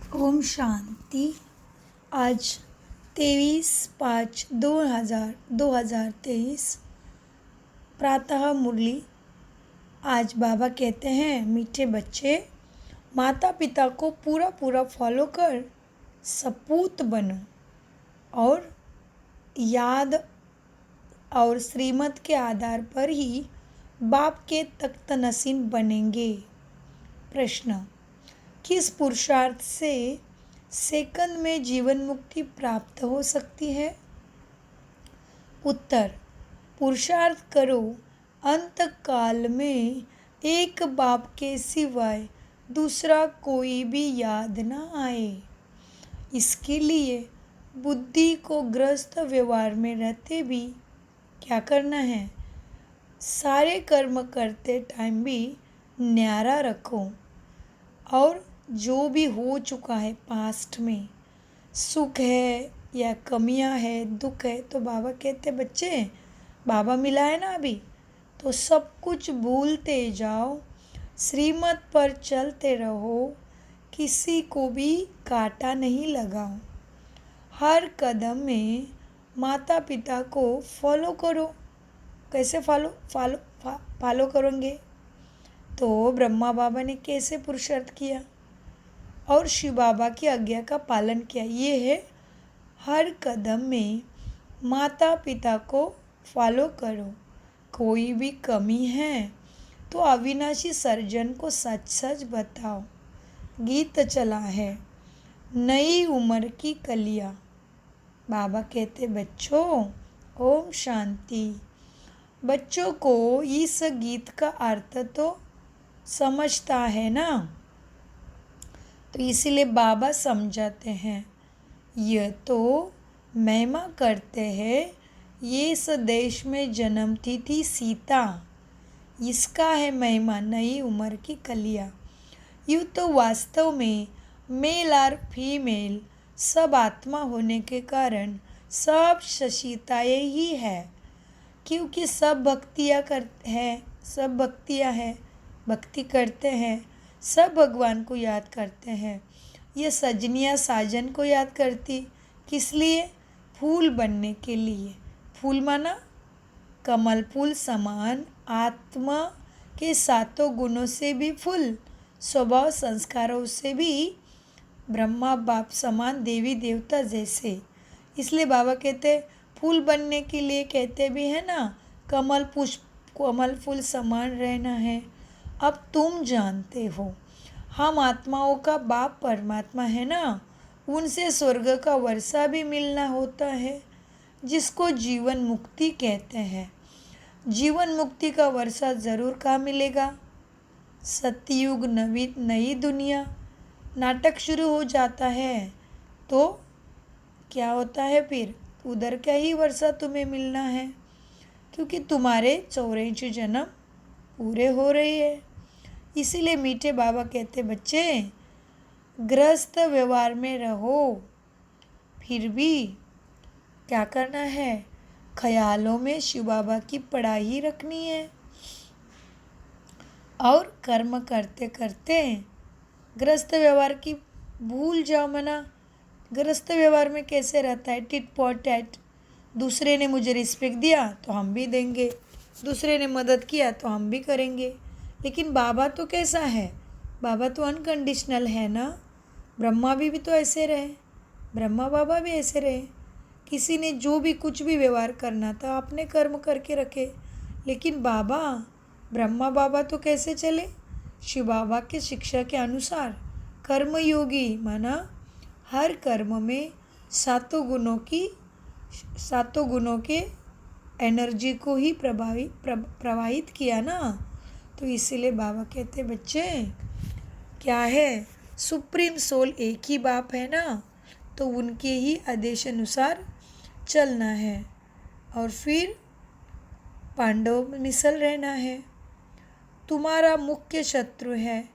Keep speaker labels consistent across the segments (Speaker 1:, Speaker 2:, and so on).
Speaker 1: ओम शांति। आज 23/5/2023 प्रातः मुरली। आज बाबा कहते हैं, मीठे बच्चे, माता पिता को पूरा पूरा फॉलो कर सपूत बनो और याद और श्रीमत के आधार पर ही बाप के तख्त नसीन बनेंगे। प्रश्न: किस पुरुषार्थ से सेकंड में जीवन मुक्ति प्राप्त हो सकती है? उत्तर: पुरुषार्थ करो अंत काल में एक बाप के सिवाय दूसरा कोई भी याद न आए। इसके लिए बुद्धि को ग्रस्त व्यवहार में रहते भी क्या करना है? सारे कर्म करते टाइम भी न्यारा रखो और जो भी हो चुका है पास्ट में, सुख है या कमियां है, दुख है, तो बाबा कहते बच्चे, बाबा मिला है ना अभी, तो सब कुछ भूलते जाओ, श्रीमत पर चलते रहो, किसी को भी कांटा नहीं लगाओ। हर कदम में माता पिता को फॉलो करो। कैसे फॉलो करेंगे? तो ब्रह्मा बाबा ने कैसे पुरुषार्थ किया और शिव बाबा की आज्ञा का पालन किया, ये है हर कदम में माता पिता को फॉलो करो। कोई भी कमी है तो अविनाशी सर्जन को सच सच बताओ। गीत चला है, नई उम्र की कलियां। बाबा कहते बच्चों, ओम शांति। बच्चों को इस गीत का अर्थ तो समझता है ना, तो इसीलिए बाबा समझाते हैं। यह तो महिमा करते हैं, ये इस देश में जन्मती थी सीता, इसका है महिमा नई उम्र की कलियां। यूँ तो वास्तव में मेल और फीमेल सब आत्मा होने के कारण सब सीताएं ही है, क्योंकि सब भक्तियाँ हैं, भक्ति करते हैं, सब भगवान को याद करते हैं। ये सजनियाँ साजन को याद करती, किस लिए? फूल बनने के लिए। फूल माना कमल फूल समान, आत्मा के सातों गुणों से भी फूल, स्वभाव संस्कारों से भी ब्रह्मा बाप समान, देवी देवता जैसे। इसलिए बाबा कहते फूल बनने के लिए कहते भी है ना, कमल फूल समान रहना है। अब तुम जानते हो, हम आत्माओं का बाप परमात्मा है ना, उनसे स्वर्ग का वर्षा भी मिलना होता है, जिसको जीवन मुक्ति कहते हैं। जीवन मुक्ति का वर्षा ज़रूर कहाँ मिलेगा? सतयुग, नई दुनिया। नाटक शुरू हो जाता है तो क्या होता है फिर? उधर का ही वर्षा तुम्हें मिलना है, क्योंकि तुम्हारे 84 जन्म पूरे हो रहे हैं। इसीलिए मीठे बाबा कहते बच्चे, ग्रस्त व्यवहार में रहो, फिर भी क्या करना है? ख्यालों में शिव बाबा की पढ़ाई रखनी है और कर्म करते करते ग्रस्त व्यवहार की भूल जाओ। मना ग्रस्त व्यवहार में कैसे रहता है? Tit for tat. दूसरे ने मुझे रिस्पेक्ट दिया तो हम भी देंगे, दूसरे ने मदद किया तो हम भी करेंगे। लेकिन बाबा तो कैसा है? बाबा तो अनकंडीशनल है ना। ब्रह्मा भी तो ऐसे रहे, ब्रह्मा बाबा भी ऐसे रहे। किसी ने जो भी कुछ भी व्यवहार करना था अपने कर्म करके रखे। लेकिन बाबा, ब्रह्मा बाबा तो कैसे चले? शिव बाबा के शिक्षा के अनुसार कर्मयोगी, माना हर कर्म में सातों गुणों के एनर्जी को ही प्रवाहित किया ना। तो इसीलिए बाबा कहते बच्चे, क्या है? सुप्रीम सोल एक ही बाप है ना, तो उनके ही आदेश अनुसार चलना है और फिर पांडव मिसल रहना है। तुम्हारा मुख्य शत्रु है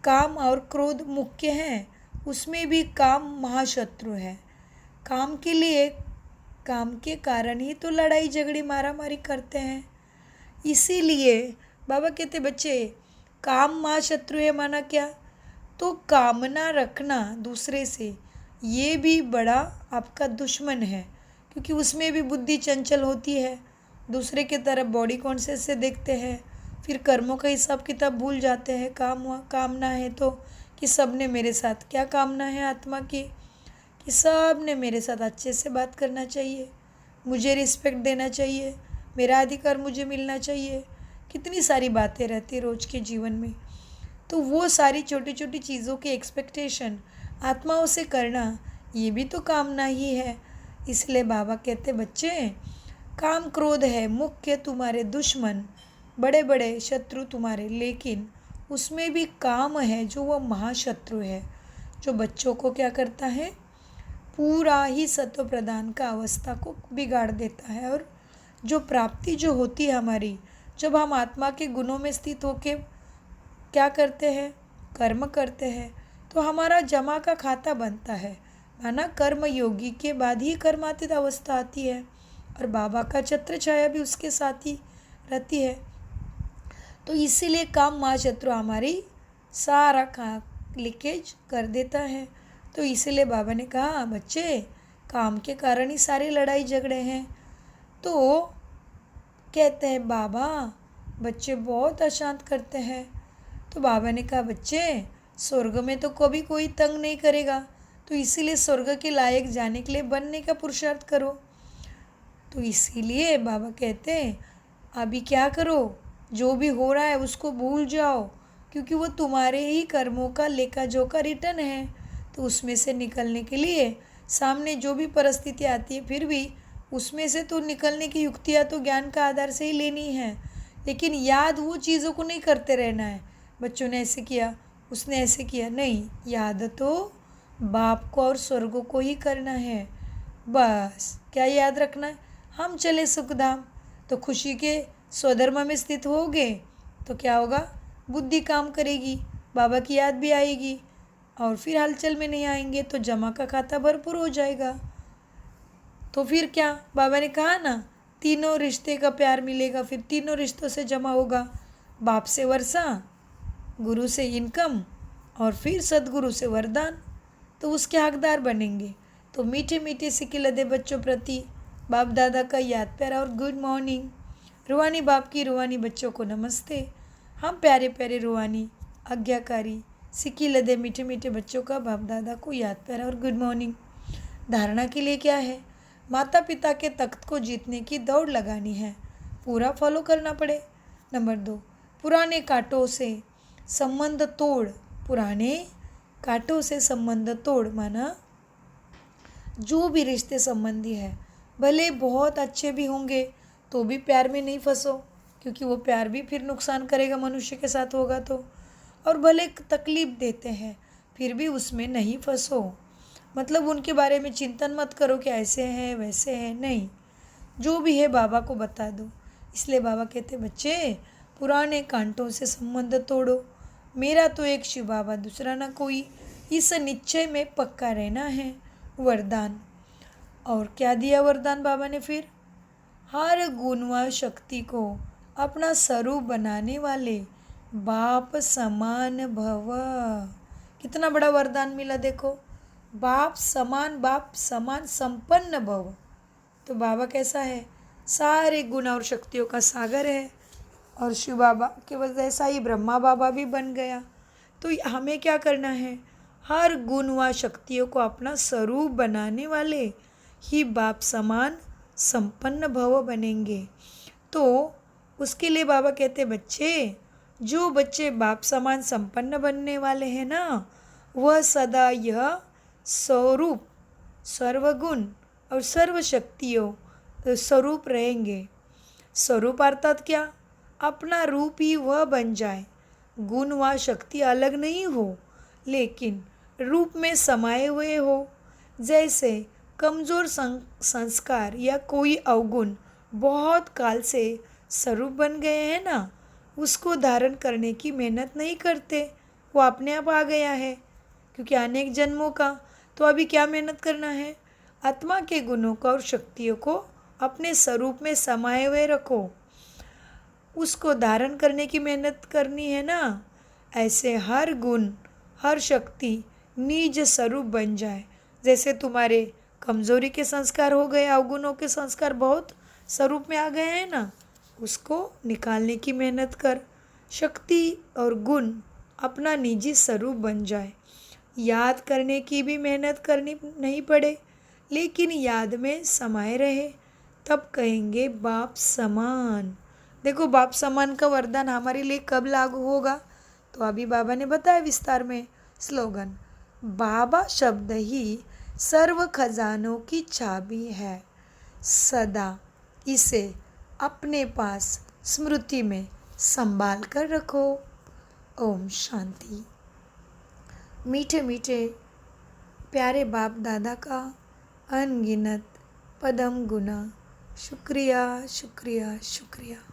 Speaker 1: काम और क्रोध मुख्य हैं, उसमें भी काम महाशत्रु है। काम के कारण ही तो लड़ाई झगड़ी मारामारी करते हैं। इसीलिए बाबा कहते बच्चे, काम महाशत्रु है, माना क्या? तो कामना रखना दूसरे से, ये भी बड़ा आपका दुश्मन है, क्योंकि उसमें भी बुद्धि चंचल होती है। दूसरे की तरफ बॉडी कॉन्शियस से देखते हैं, फिर कर्मों का हिसाब किताब भूल जाते हैं। कामना है तो कि सब ने मेरे साथ क्या कामना है आत्मा की, कि सब ने मेरे साथ अच्छे से बात करना चाहिए, मुझे रिस्पेक्ट देना चाहिए, मेरा अधिकार मुझे मिलना चाहिए। कितनी सारी बातें रहती है रोज़ के जीवन में। तो वो सारी छोटी छोटी चीज़ों की एक्सपेक्टेशन आत्माओं से करना, ये भी तो कामना ही है। इसलिए बाबा कहते बच्चे, काम क्रोध है मुख्य तुम्हारे दुश्मन, बड़े बड़े शत्रु तुम्हारे, लेकिन उसमें भी काम है जो वह महाशत्रु है, जो बच्चों को क्या करता है, पूरा ही सत्व प्रदान का अवस्था को बिगाड़ देता है। और जो प्राप्ति जो होती है हमारी, जब हम आत्मा के गुणों में स्थित होके क्या करते हैं, कर्म करते हैं, तो हमारा जमा का खाता बनता है। माना कर्म योगी के बाद ही कर्मातीत अवस्था आती है, और बाबा का छत्र छाया भी उसके साथ ही रहती है। तो इसीलिए काम महाशत्रु हमारी सारा लीकेज कर देता है। तो इसीलिए बाबा ने कहा बच्चे, काम के कारण ही सारी लड़ाई झगड़े हैं। तो कहते हैं बाबा बच्चे बहुत अशांत करते हैं। तो बाबा ने कहा बच्चे, स्वर्ग में तो कभी कोई तंग नहीं करेगा, तो इसीलिए स्वर्ग के लायक जाने के लिए बनने का पुरुषार्थ करो। तो इसीलिए बाबा कहते हैं अभी क्या करो, जो भी हो रहा है उसको भूल जाओ, क्योंकि वो तुम्हारे ही कर्मों का लेखा जोखा रिटर्न है। तो उसमें से निकलने के लिए सामने जो भी परिस्थिति आती है, फिर भी उसमें से तो निकलने की युक्तियाँ तो ज्ञान का आधार से ही लेनी है, लेकिन याद वो चीज़ों को नहीं करते रहना है। बच्चों ने ऐसे किया, उसने ऐसे किया, नहीं, याद तो बाप को और स्वर्ग को ही करना है। बस क्या याद रखना है, हम चले सुखधाम, तो खुशी के स्वधर्म में स्थित होगे तो क्या होगा, बुद्धि काम करेगी, बाबा की याद भी आएगी, और फिर हलचल में नहीं आएंगे तो जमा का खाता भरपूर हो जाएगा। तो फिर क्या, बाबा ने कहा ना, तीनों रिश्ते का प्यार मिलेगा, फिर तीनों रिश्तों से जमा होगा, बाप से वर्षा, गुरु से इनकम, और फिर सदगुरु से वरदान, तो उसके हकदार बनेंगे। तो मीठे मीठे सिक्के लदे बच्चों प्रति बाप दादा का याद प्यारा और गुड मॉर्निंग। रूहानी बाप की रूहानी बच्चों को नमस्ते। हम प्यारे प्यारे रूहानी आज्ञाकारी सिक्की लदे मीठे मीठे बच्चों का बाप दादा को याद प्यारा और गुड मॉर्निंग। धारणा के लिए क्या है, माता पिता के तख्त को जीतने की दौड़ लगानी है, पूरा फॉलो करना पड़े। नंबर 2, पुराने कांटों से संबंध तोड़। पुराने कांटों से संबंध तोड़ माना जो भी रिश्ते संबंधी है, भले बहुत अच्छे भी होंगे तो भी प्यार में नहीं फंसो, क्योंकि वो प्यार भी फिर नुकसान करेगा मनुष्य के साथ होगा तो। और भले तकलीफ़ देते हैं फिर भी उसमें नहीं फंसो, मतलब उनके बारे में चिंतन मत करो कि ऐसे हैं वैसे हैं, नहीं, जो भी है बाबा को बता दो। इसलिए बाबा कहते बच्चे, पुराने कांटों से संबंध तोड़ो, मेरा तो एक शिव बाबा दूसरा ना कोई, इस निश्चय में पक्का रहना है। वरदान, और क्या दिया वरदान बाबा ने फिर, हर गुण व शक्ति को अपना स्वरूप बनाने वाले बाप समान भव। कितना बड़ा वरदान मिला देखो, बाप समान संपन्न भव। तो बाबा कैसा है, सारे गुण और शक्तियों का सागर है, और शिव बाबा के वजह ऐसा ही ब्रह्मा बाबा भी बन गया। तो हमें क्या करना है, हर गुण व शक्तियों को अपना स्वरूप बनाने वाले ही बाप समान संपन्न भव बनेंगे। तो उसके लिए बाबा कहते बच्चे, जो बच्चे बाप समान संपन्न बनने वाले हैं ना, वह सदा यह स्वरूप सर्वगुण और सर्व शक्तियों स्वरूप रहेंगे। स्वरूप अर्थात क्या, अपना रूप ही वह बन जाए, गुण व शक्ति अलग नहीं हो लेकिन रूप में समाये हुए हो। जैसे कमज़ोर संस्कार या कोई अवगुण बहुत काल से स्वरूप बन गए हैं ना, उसको धारण करने की मेहनत नहीं करते, वो अपने आप आ गया है, क्योंकि अनेक जन्मों का। तो अभी क्या मेहनत करना है, आत्मा के गुणों का और शक्तियों को अपने स्वरूप में समाये हुए रखो, उसको धारण करने की मेहनत करनी है ना। ऐसे हर गुण हर शक्ति निज स्वरूप बन जाए। जैसे तुम्हारे कमजोरी के संस्कार हो गए, अवगुणों के संस्कार बहुत स्वरूप में आ गए हैं ना, उसको निकालने की मेहनत कर। शक्ति और गुण अपना निजी स्वरूप बन जाए। याद करने की भी मेहनत करनी नहीं पड़े, लेकिन याद में समाये रहे, तब कहेंगे बाप समान। देखो, बाप समान का वरदान हमारे लिए कब लागू होगा, तो अभी बाबा ने बताया विस्तार में। स्लोगन, बाबा शब्द ही सर्व खजानों की चाबी है, सदा इसे अपने पास स्मृति में संभाल कर रखो। ओम शांति। मीठे मीठे प्यारे बाप दादा का अनगिनत पदम गुना शुक्रिया शुक्रिया शुक्रिया।